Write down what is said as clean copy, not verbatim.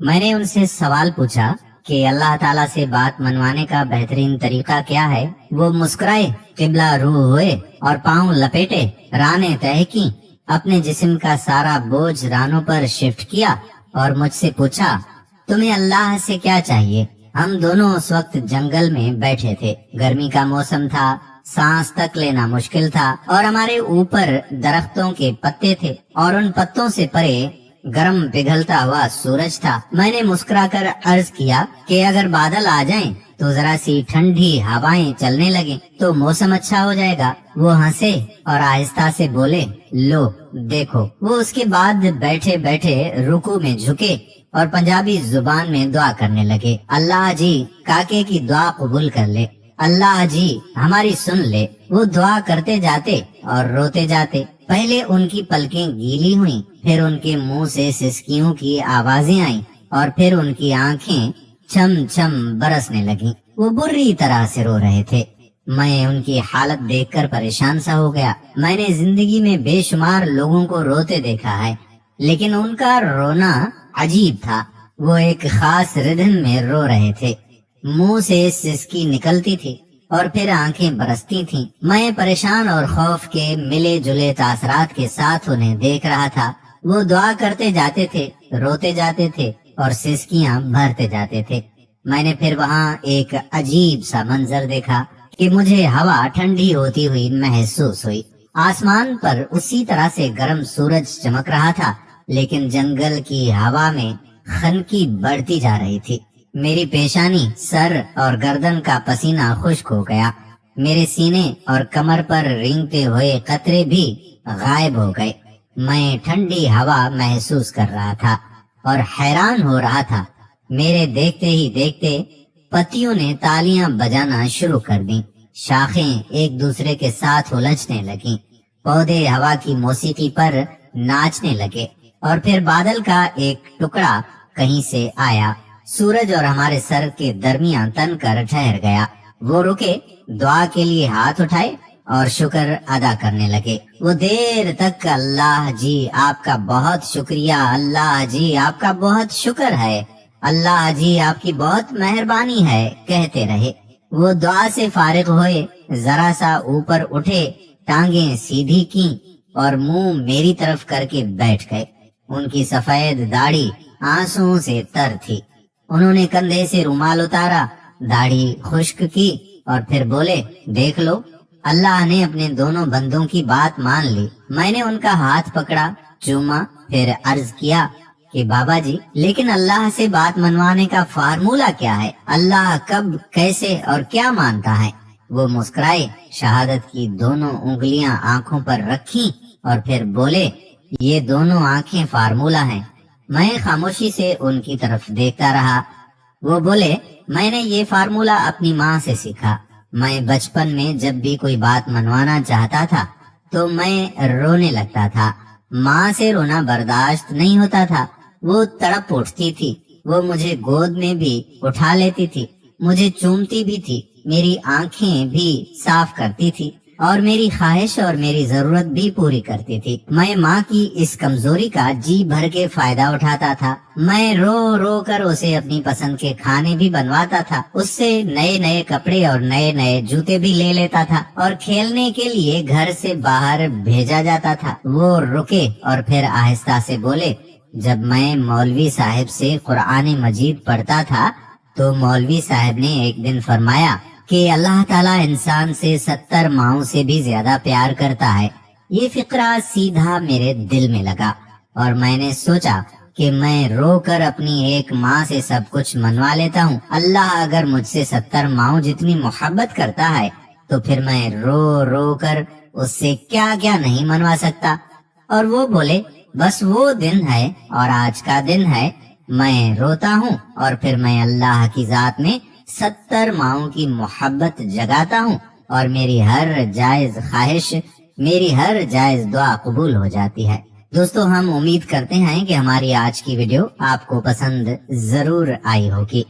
میں نے ان سے سوال پوچھا کہ اللہ تعالیٰ سے بات منوانے کا بہترین طریقہ کیا ہے؟ وہ مسکرائے، قبلہ رو ہوئے اور پاؤں لپیٹے رانیں طے کی، اپنے جسم کا سارا بوجھ رانوں پر شفٹ کیا اور مجھ سے پوچھا تمہیں اللہ سے کیا چاہیے؟ ہم دونوں اس وقت جنگل میں بیٹھے تھے، گرمی کا موسم تھا، سانس تک لینا مشکل تھا اور ہمارے اوپر درختوں کے پتے تھے اور ان پتوں سے پرے گرم پگھلتا ہوا سورج تھا۔ میں نے مسکرا کر عرض کیا کہ اگر بادل آ جائیں تو ذرا سی ٹھنڈی ہوائیں چلنے لگیں تو موسم اچھا ہو جائے گا۔ وہ ہنسے اور آہستہ سے بولے لو دیکھو۔ وہ اس کے بعد بیٹھے بیٹھے رکوع میں جھکے اور پنجابی زبان میں دعا کرنے لگے، اللہ جی کاکے کی دعا قبول کر لے، اللہ جی ہماری سن لے۔ وہ دعا کرتے جاتے اور روتے جاتے۔ پہلے ان کی پلکیں گیلی ہوئیں، پھر ان کے منہ سے سسکیوں کی آوازیں آئیں اور پھر ان کی آنکھیں چھم چھم برسنے لگیں۔ وہ بری طرح سے رو رہے تھے۔ میں ان کی حالت دیکھ کر پریشان سا ہو گیا۔ میں نے زندگی میں بے شمار لوگوں کو روتے دیکھا ہے، لیکن ان کا رونا عجیب تھا۔ وہ ایک خاص ردھم میں رو رہے تھے، منہ سے سسکی نکلتی تھی اور پھر آنکھیں برستی تھیں۔ میں پریشان اور خوف کے ملے جلے تاثرات کے ساتھ انہیں دیکھ رہا تھا۔ وہ دعا کرتے جاتے تھے، روتے جاتے تھے اور سسکیاں بھرتے جاتے تھے۔ میں نے پھر وہاں ایک عجیب سا منظر دیکھا کہ مجھے ہوا ٹھنڈی ہوتی ہوئی محسوس ہوئی۔ آسمان پر اسی طرح سے گرم سورج چمک رہا تھا، لیکن جنگل کی ہوا میں خنکی بڑھتی جا رہی تھی۔ میری پیشانی، سر اور گردن کا پسینہ خشک ہو گیا۔ میرے سینے اور کمر پر رینگتے ہوئے قطرے بھی غائب ہو گئے۔ میں ٹھنڈی ہوا محسوس کر رہا تھا اور حیران ہو رہا تھا۔ میرے دیکھتے ہی دیکھتے پتیوں نے تالیاں بجانا شروع کر دیں، شاخیں ایک دوسرے کے ساتھ الجھنے لگیں، پودے ہوا کی موسیقی پر ناچنے لگے اور پھر بادل کا ایک ٹکڑا کہیں سے آیا، سورج اور ہمارے سر کے درمیان تن کر ٹھہر گیا۔ وہ رکے، دعا کے لیے ہاتھ اٹھائے اور شکر ادا کرنے لگے۔ وہ دیر تک اللہ جی آپ کا بہت شکریہ، اللہ جی آپ کا بہت شکر ہے، اللہ جی آپ کی بہت مہربانی ہے کہتے رہے۔ وہ دعا سے فارغ ہوئے، ذرا سا اوپر اٹھے، ٹانگیں سیدھی کی اور منہ میری طرف کر کے بیٹھ گئے۔ ان کی سفید داڑھی آنسوؤں سے تر تھی۔ انہوں نے کندھے سے رومال اتارا، داڑھی خشک کی اور پھر بولے دیکھ لو، اللہ نے اپنے دونوں بندوں کی بات مان لی۔ میں نے ان کا ہاتھ پکڑا، چوما، پھر عرض کیا کہ بابا جی لیکن اللہ سے بات منوانے کا فارمولہ کیا ہے؟ اللہ کب، کیسے اور کیا مانتا ہے؟ وہ مسکرائے، شہادت کی دونوں انگلیاں آنکھوں پر رکھی اور پھر بولے یہ دونوں آنکھیں فارمولہ ہیں۔ میں خاموشی سے ان کی طرف دیکھتا رہا۔ وہ بولے میں نے یہ فارمولہ اپنی ماں سے سیکھا۔ میں بچپن میں جب بھی کوئی بات منوانا چاہتا تھا تو میں رونے لگتا تھا۔ ماں سے رونا برداشت نہیں ہوتا تھا، وہ تڑپ اٹھتی تھی، وہ مجھے گود میں بھی اٹھا لیتی تھی، مجھے چومتی بھی تھی، میری آنکھیں بھی صاف کرتی تھی اور میری خواہش اور میری ضرورت بھی پوری کرتی تھی۔ میں ماں کی اس کمزوری کا جی بھر کے فائدہ اٹھاتا تھا۔ میں رو رو کر اسے اپنی پسند کے کھانے بھی بنواتا تھا، اس سے نئے نئے کپڑے اور نئے نئے جوتے بھی لے لیتا تھا اور کھیلنے کے لیے گھر سے باہر بھیجا جاتا تھا۔ وہ رکے اور پھر آہستہ سے بولے جب میں مولوی صاحب سے قرآن مجید پڑھتا تھا تو مولوی صاحب نے ایک دن فرمایا کہ اللہ تعالیٰ انسان سے 70 ماؤں سے بھی زیادہ پیار کرتا ہے۔ یہ فقرہ سیدھا میرے دل میں لگا اور میں نے سوچا کہ میں رو کر اپنی ایک ماں سے سب کچھ منوا لیتا ہوں، اللہ اگر مجھ سے 70 ماؤں جتنی محبت کرتا ہے تو پھر میں رو رو کر اس سے کیا کیا نہیں منوا سکتا۔ اور وہ بولے بس وہ دن ہے اور آج کا دن ہے، میں روتا ہوں اور پھر میں اللہ کی ذات میں 70 ماؤں کی محبت جگاتا ہوں اور میری ہر جائز خواہش، میری ہر جائز دعا قبول ہو جاتی ہے۔ دوستو ہم امید کرتے ہیں کہ ہماری آج کی ویڈیو آپ کو پسند ضرور آئی ہوگی۔